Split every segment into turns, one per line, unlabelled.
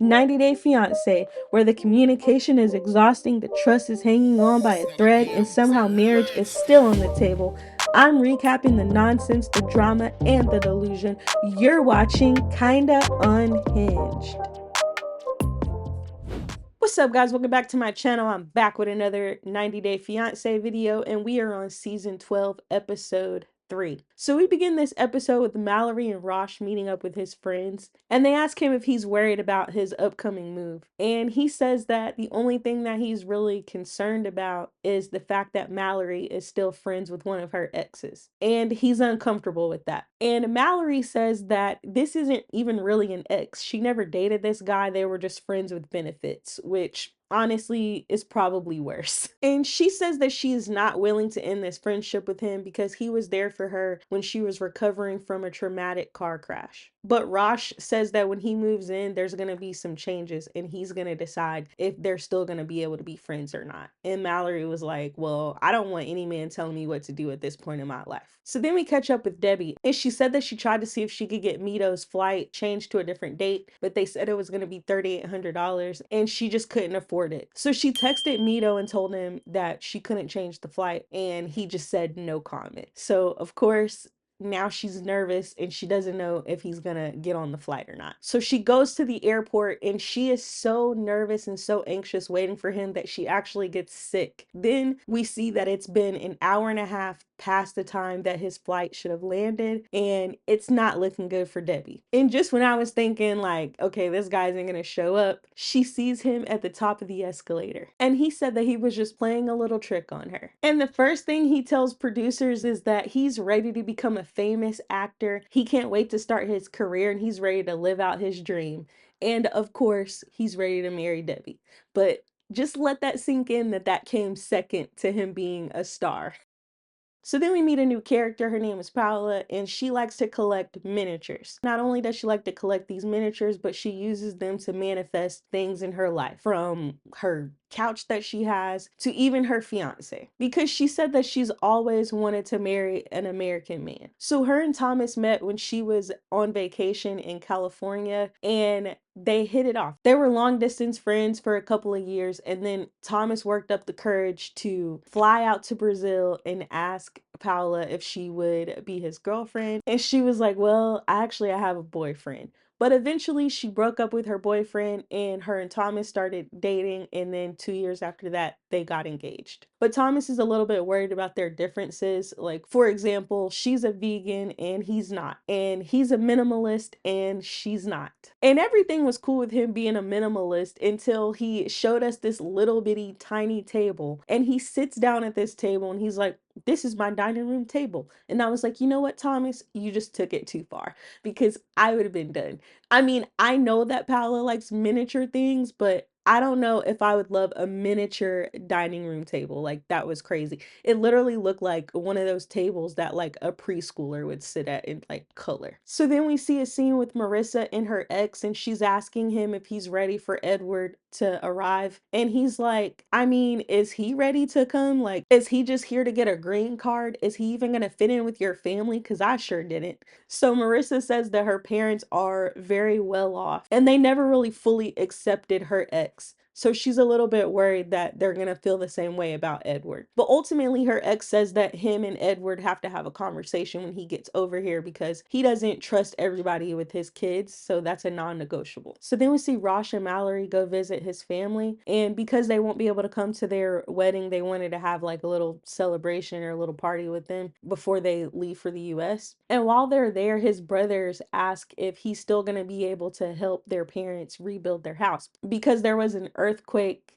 90 Day Fiance, where the communication is exhausting, the trust is hanging on by a thread, and somehow marriage is still on the table. I'm recapping the nonsense, the drama, and the delusion. You're watching Kinda Unhinged. What's up, guys? Welcome back to my channel. I'm back with another 90 Day Fiance video, and we are on season 12, episode 3. So we begin this episode with Mallory and Rosh meeting up with his friends, and they ask him if he's worried about his upcoming move. And he says that the only thing that he's really concerned about is the fact that Mallory is still friends with one of her exes, and he's uncomfortable with that. And Mallory says that this isn't even really an ex. She never dated this guy. They were just friends with benefits, which honestly is probably worse. And she says that she is not willing to end this friendship with him because he was there for her when she was recovering from a traumatic car crash. But Rosh says that when he moves in, there's going to be some changes and he's going to decide if they're still going to be able to be friends or not. And Mallory was like, well, I don't want any man telling me what to do at this point in my life. So then we catch up with Debbie, and she said that she tried to see if she could get Mito's flight changed to a different date, but they said it was going to be $3,800 and she just couldn't afford it. So she texted Mito and told him that she couldn't change the flight, and he just said no comment. So of course, now she's nervous and she doesn't know if he's gonna get on the flight or not. So she goes to the airport and she is so nervous and so anxious waiting for him that she actually gets sick. Then we see that it's been an hour and a half past the time that his flight should have landed, and it's not looking good for Debbie. And just when I was thinking like, okay, this guy isn't gonna show up, she sees him at the top of the escalator, and he said that he was just playing a little trick on her. And the first thing he tells producers is that he's ready to become a famous actor. He can't wait to start his career and he's ready to live out his dream. And of course, he's ready to marry Debbie. But just let that sink in that that came second to him being a star. So then we meet a new character. Her name is Paola, and she likes to collect miniatures. Not only does she like to collect these miniatures, but she uses them to manifest things in her life, from her couch that she has to even her fiance, because she said that she's always wanted to marry an American man. So her and Thomas met when she was on vacation in California, and they hit it off. They were long distance friends for a couple of years, and then Thomas worked up the courage to fly out to Brazil and ask Paula if she would be his girlfriend. And she was like, well, I have a boyfriend. But eventually she broke up with her boyfriend, and her and Thomas started dating, and then 2 years after that they got engaged. But Thomas is a little bit worried about their differences. Like, for example, she's a vegan and he's not, and he's a minimalist and she's not. And everything was cool with him being a minimalist until he showed us this little bitty tiny table, and he sits down at this table and he's like, this is my dining room table. And I was like, you know what, Thomas, you just took it too far, because I would have been done. I mean, I know that Paola likes miniature things, but I don't know if I would love a miniature dining room table. Like, that was crazy. It literally looked like one of those tables that like a preschooler would sit at in like color. So then we see a scene with Marissa and her ex, and she's asking him if he's ready for Edward to arrive. And he's like, I mean, is he ready to come? Like, is he just here to get a green card? Is he even gonna fit in with your family? Because I sure didn't. So Marissa says that her parents are very well off and they never really fully accepted her ex. So she's a little bit worried that they're going to feel the same way about Edward. But ultimately, her ex says that him and Edward have to have a conversation when he gets over here, because he doesn't trust everybody with his kids. So that's a non-negotiable. So then we see Rosh and Mallory go visit his family. And because they won't be able to come to their wedding, they wanted to have like a little celebration or a little party with them before they leave for the US. And while they're there, his brothers ask if he's still going to be able to help their parents rebuild their house, because there was an earthquake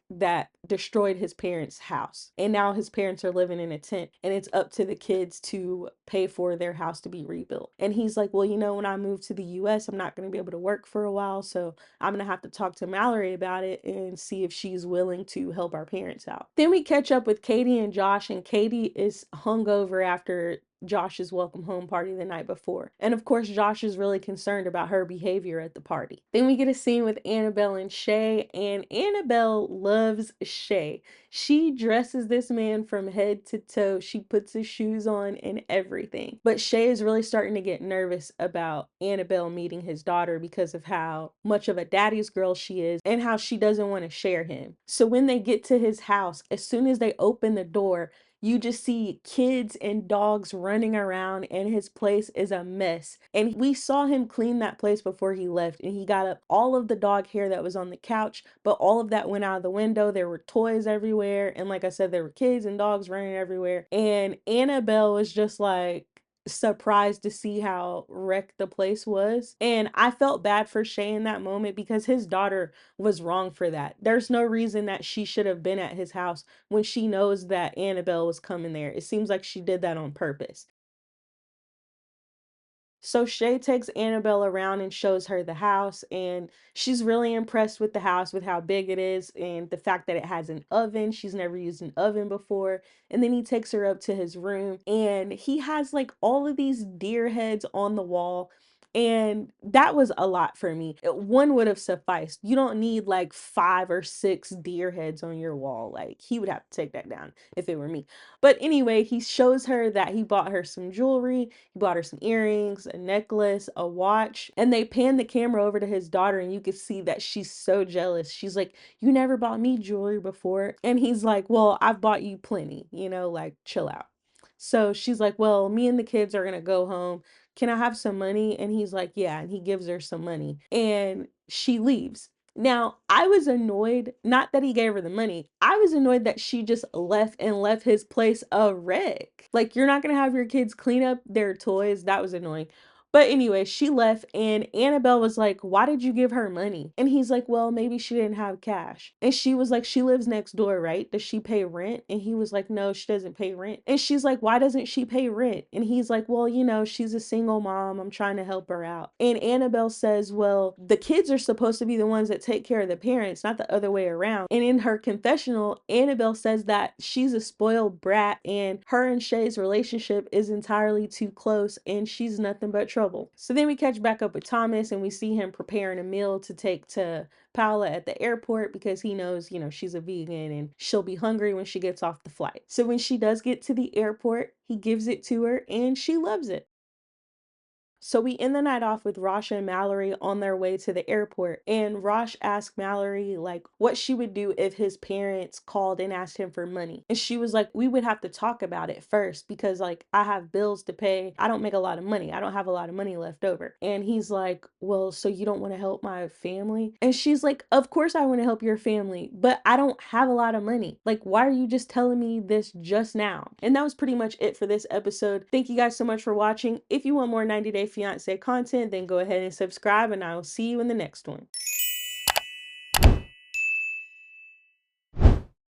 that destroyed his parents' house. And now his parents are living in a tent, and it's up to the kids to pay for their house to be rebuilt. And he's like, well, you know, when I move to the US, I'm not going to be able to work for a while. So I'm going to have to talk to Mallory about it and see if she's willing to help our parents out. Then we catch up with Katie and Josh, and Katie is hungover after Josh's welcome home party the night before. And of course, Josh is really concerned about her behavior at the party. Then we get a scene with Annabelle and Shay, and Annabelle loves Shay. She dresses this man from head to toe. She puts his shoes on and everything. But Shay is really starting to get nervous about Annabelle meeting his daughter because of how much of a daddy's girl she is and how she doesn't want to share him. So when they get to his house, as soon as they open the door, you just see kids and dogs running around, and his place is a mess. And we saw him clean that place before he left, and he got up all of the dog hair that was on the couch, but all of that went out of the window. There were toys everywhere, and like I said, there were kids and dogs running everywhere. And Annabelle was just like surprised to see how wrecked the place was. And I felt bad for Shay in that moment because his daughter was wrong for that. There's no reason that she should have been at his house when she knows that Annabelle was coming there. It seems like she did that on purpose. So Shay takes Annabelle around and shows her the house, and she's really impressed with the house, with how big it is, and the fact that it has an oven. She's never used an oven before. And then he takes her up to his room, and he has like all of these deer heads on the wall. And that was a lot for me. One would have sufficed. You don't need like 5 or 6 deer heads on your wall. Like, he would have to take that down if it were me. But anyway, he shows her that he bought her some jewelry. He bought her some earrings, a necklace, a watch, and they pan the camera over to his daughter, and you can see that she's so jealous. She's like, "You never bought me jewelry before." And he's like, "Well, I've bought you plenty, like chill out." So she's like, "Well, me and the kids are gonna go home. Can I have some money?" And he's like, "Yeah." And he gives her some money, and she leaves. Now, I was annoyed, not that he gave her the money. I was annoyed that she just left and left his place a wreck. Like, you're not gonna have your kids clean up their toys. That was annoying. But anyway, she left, and Annabelle was like, "Why did you give her money?" And he's like, "Well, maybe she didn't have cash." And she was like, "She lives next door, right? Does she pay rent?" And he was like, "No, she doesn't pay rent." And she's like, "Why doesn't she pay rent?" And he's like, "Well, she's a single mom. I'm trying to help her out." And Annabelle says, "Well, the kids are supposed to be the ones that take care of the parents, not the other way around." And in her confessional, Annabelle says that she's a spoiled brat, and her and Shay's relationship is entirely too close, and she's nothing but trouble. So then we catch back up with Thomas, and we see him preparing a meal to take to Paola at the airport because he knows, she's a vegan and she'll be hungry when she gets off the flight. So when she does get to the airport, he gives it to her and she loves it. So we end the night off with Rasha and Mallory on their way to the airport. And Rosh asked Mallory like what she would do if his parents called and asked him for money. And she was like, "We would have to talk about it first because like I have bills to pay. I don't make a lot of money. I don't have a lot of money left over." And he's like, "Well, so you don't want to help my family?" And she's like, "Of course I want to help your family, but I don't have a lot of money. Like, why are you just telling me this just now?" And that was pretty much it for this episode. Thank you guys so much for watching. If you want more 90 Day Fiance content, then go ahead and subscribe, and I will see you in the next one.